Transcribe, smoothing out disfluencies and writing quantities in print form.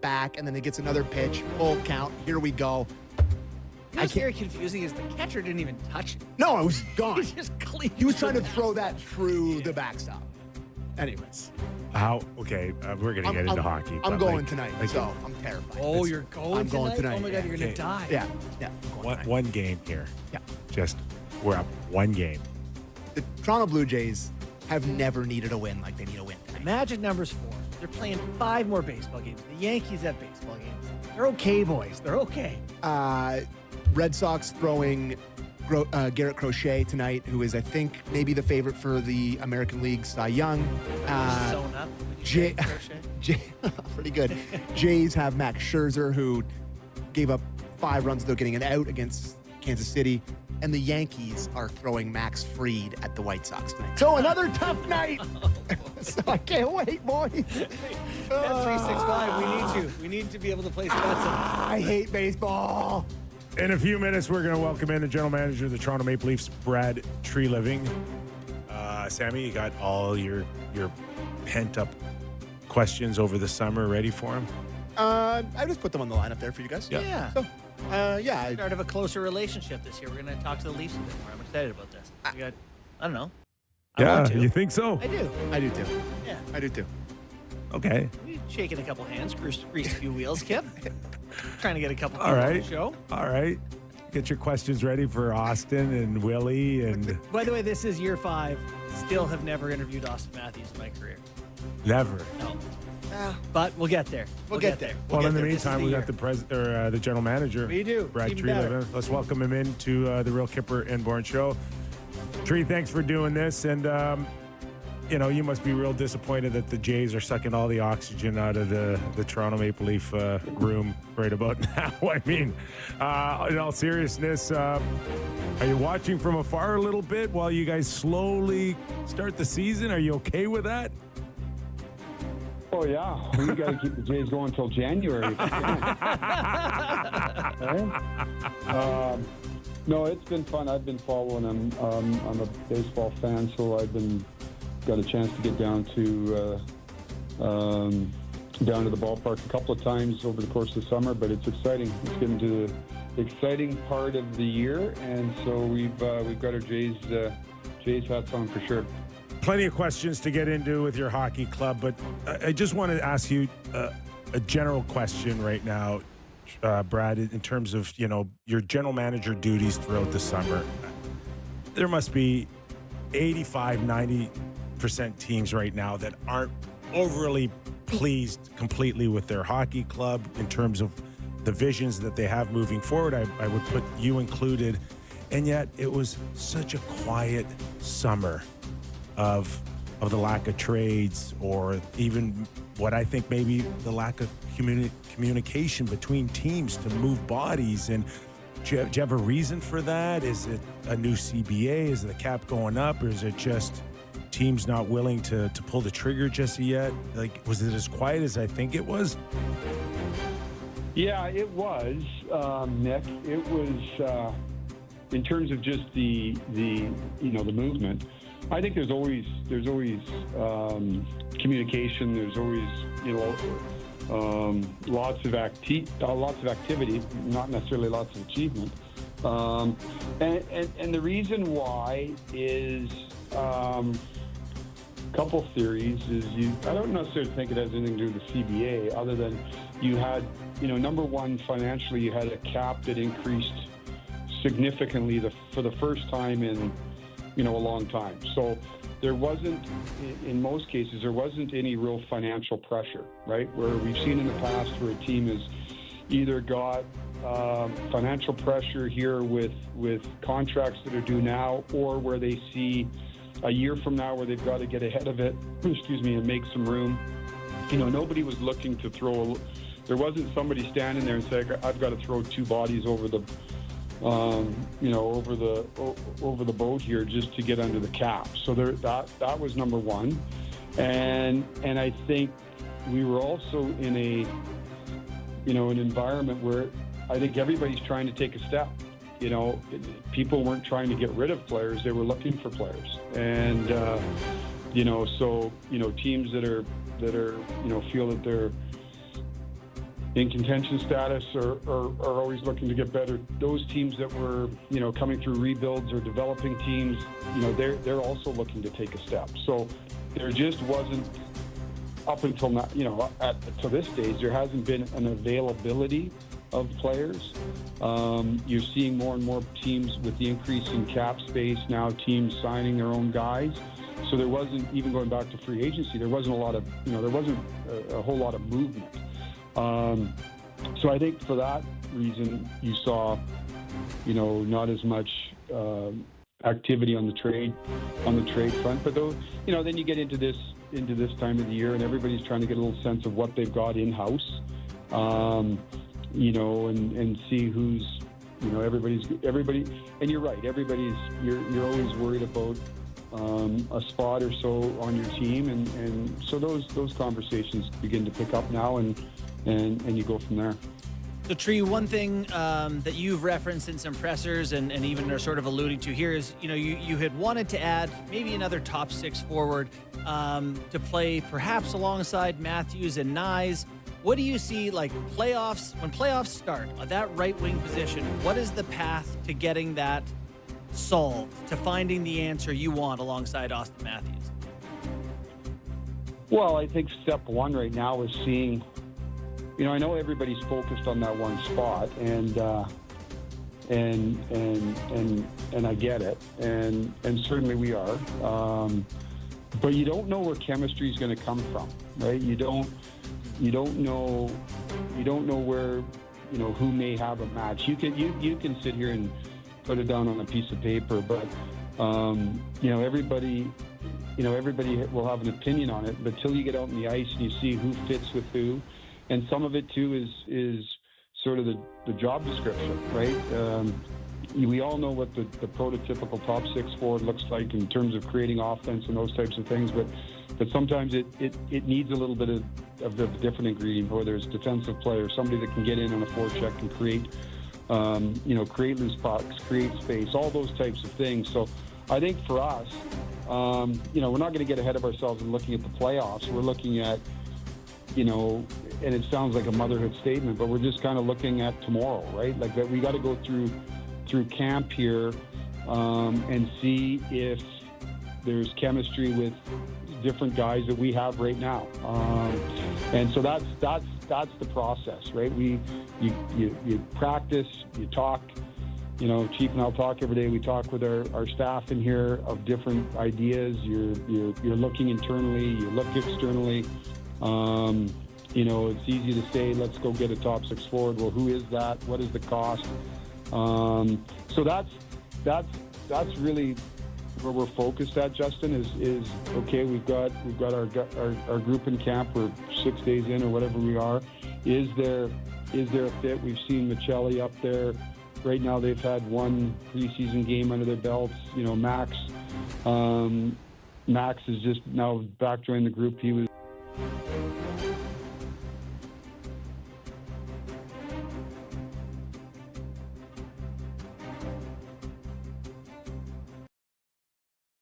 back, and then he gets another pitch, full count. Here we go. What's very confusing is the catcher didn't even touch it. No, it was gone. He just cleaned He was trying to it throw out. that through the backstop. Anyways, Okay, we're going to get into hockey. I'm but, going like, tonight, like, so I'm terrified. Oh, you're going I'm going tonight. Oh, my God, you're going to die. Yeah. One game here. Yeah. Just, we're up one game. The Toronto Blue Jays have never needed a win like they need a win tonight. Magic number's 4. They're playing 5 more baseball games. The Yankees have baseball games. They're okay, boys. They're okay. Red Sox throwing Garrett Crochet tonight, who is, I think, maybe the favorite for the American League Cy Young. Sewn up. Would you say, Crochet? Pretty good. Jays have Max Scherzer, who gave up 5 runs without getting an out against Kansas City. And the Yankees are throwing Max Fried at the White Sox tonight. So another tough night. So I can't wait, boys. Bet365. We need you. We need to be able to place bets. I hate baseball. In a few minutes, we're going to welcome in the general manager of the Toronto Maple Leafs, Brad Treliving. Sammy, you got all your pent-up questions over the summer ready for him? I just put them on the lineup there for you guys. Yeah. So, yeah. Start of a closer relationship this year. We're going to talk to the Leafs a bit more. I'm excited about this. We got, I don't know. I want to. You think so? I do. I do too. Yeah. I do too. Okay. We shaking a couple hands, greased a few wheels, Kip. Trying to get a couple All people right. on the show. All right. Get your questions ready for Austin and Willie and By the way, this is year 5. Still have never interviewed Austin Matthews in my career. never. No. But we'll get there. We'll get there. Well, in the This is meantime, we year. got the general manager. We do. Brad Even better. Treliving. Let's welcome him into the Real Kipper and Born show. Tree, thanks for doing this. And, you must be real disappointed that the Jays are sucking all the oxygen out of the Toronto Maple Leaf room right about now. I mean, in all seriousness, are you watching from afar a little bit while you guys slowly start the season? Are you okay with that? Oh, yeah. We got to keep the Jays going until January. Right? No, it's been fun. I've been following them. I'm a baseball fan, so got a chance to get down to the ballpark a couple of times over the course of the summer, but it's exciting. It's getting to the exciting part of the year, and so we've got our Jays hats on for sure. Plenty of questions to get into with your hockey club, but I just want to ask you a general question right now, Brad, in terms of, your general manager duties throughout the summer. There must be 85-90% teams right now that aren't overly pleased completely with their hockey club in terms of the visions that they have moving forward. I would put you included. And yet it was such a quiet summer of the lack of trades, or even what I think maybe the lack of communication between teams to move bodies. And do you have a reason for that? Is it a new CBA? Is the cap going up? Or is it just teams not willing to pull the trigger just yet? Like, was it as quiet as I think it was? Yeah, it was, Nick. It was in terms of just the movement. I think there's always communication. There's always lots of activity, not necessarily lots of achievement. And the reason why is a couple theories. I don't necessarily think it has anything to do with the CBA, other than you had, number one, financially, you had a cap that increased significantly for the first time in a long time. So there wasn't, in most cases, there wasn't any real financial pressure, right? Where we've seen in the past where a team has either got financial pressure here with contracts that are due now, or where they see a year from now where they've got to get ahead of it, and make some room. Nobody was looking to there wasn't somebody standing there and saying, I've got to throw 2 bodies over the over the boat here just to get under the cap. So that was number one, and I think we were also in an environment where I think everybody's trying to take a step. People weren't trying to get rid of players; they were looking for players, and teams that are feel that they're in contention status are always looking to get better. Those teams that were, coming through rebuilds or developing teams, they're also looking to take a step. So there just wasn't, up until now, to this stage, there hasn't been an availability of players. You're seeing more and more teams with the increase in cap space now, teams signing their own guys. So there wasn't, even going back to free agency, there wasn't a lot of, there wasn't a whole lot of movement. So I think for that reason, you saw, not as much activity on the trade front. But though, then you get into this time of the year, and everybody's trying to get a little sense of what they've got in house, and see who's, everybody. And you're right, you're always worried about a spot or so on your team, and so those conversations begin to pick up now, and you go from there. So, Tree, one thing that you've referenced in some pressers and even are sort of alluding to here is, you had wanted to add maybe another top six forward to play perhaps alongside Matthews and Nyes. What do you see, like, playoffs, when playoffs start, on that right wing position, what is the path to getting that solved, to finding the answer you want alongside Austin Matthews? Well, I think step one right now is seeing, I know everybody's focused on that one spot, and I get it, and certainly we are. But you don't know where chemistry is going to come from, right? You don't know where, who may have a match. You can sit here and put it down on a piece of paper, but everybody will have an opinion on it. But till you get out on the ice and you see who fits with who. And some of it, too, is sort of the job description, right? We all know what the prototypical top six forward looks like in terms of creating offense and those types of things, but sometimes it needs a little bit of a different ingredient, whether it's defensive player, somebody that can get in on a forecheck and create loose pucks, create space, all those types of things. So I think for us, we're not going to get ahead of ourselves in looking at the playoffs. We're looking at, and it sounds like a motherhood statement, but we're just kind of looking at tomorrow, right? Like that, we got to go through camp here and see if there's chemistry with different guys that we have right now, and so that's the process, right? You practice, you talk. Chief and I'll talk every day. We talk with our staff in here of different ideas. You're looking internally. You look externally. It's easy to say, let's go get a top six forward. Well, who is that? What is the cost? So that's really where we're focused at, Justin, is okay, we've got our group in camp. We're 6 days in or whatever we are. Is there a fit? We've seen Michelli up there. Right now they've had one preseason game under their belts. Max is just now back joining the group. He was